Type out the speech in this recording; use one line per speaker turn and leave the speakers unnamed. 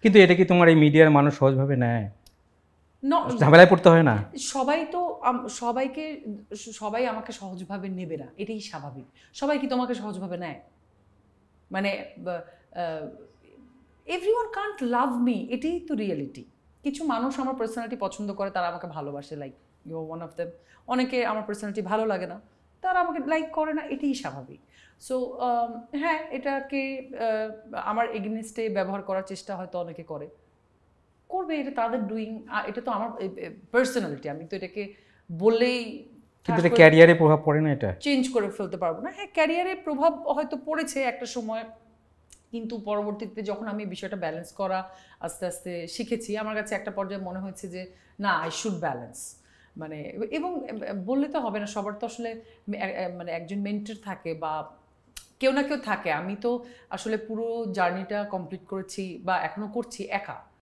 কিন্তু এটা কি তোমার এই মিডিয়ার মানুষ সহজভাবে নেয়?
ন
ঝামেলায় পড়তে হয় না?
সবাই তো সবাইকে সবাই আমাকে সহজভাবে নেবে না, এটাই স্বাভাবিক। সবাই কি তোমাকে সহজভাবে নেয়? মানে এভরিওয়ান কান্ট লাভ মি, এটাই তো রিয়েলিটি। কিছু মানুষ আমার পার্সোনালিটি পছন্দ করে, তারা আমাকে ভালোবাসে, like you one of them. অনেকে আমার পার্সোনালিটি ভালো লাগে না, তারা আমাকে লাইক করে না, এটাই স্বাভাবিক। সো হ্যাঁ, এটাকে আমার এগেনস্টে ব্যবহার করার চেষ্টা হয়তো অনেকে করে, করবে, এটা তাদের ডুইং। এটা তো আমার পার্সোনালিটি, আমি তো এটাকে বললেই
কিন্তু এটা ক্যারিয়ারে প্রভাব পড়ে না এটা?
চেঞ্জ করে ফেলতে পারবো না। হ্যাঁ, ক্যারিয়ারে প্রভাব হয়তো পড়েছে একটা সময়, কিন্তু পরবর্তীতে যখন আমি বিষয়টা ব্যালেন্স করা আস্তে আস্তে শিখেছি, আমার কাছে একটা পর্যায়ে মনে হয়েছে যে না, আই শুড ব্যালেন্স। মানে এবং বললে তো হবে না, সবার তো আসলে মানে একজন মেন্টর থাকে বা কেউ না কেউ থাকে। আমি তো আসলে পুরো জার্নিটা কমপ্লিট করেছি বা এখনো করছি একা।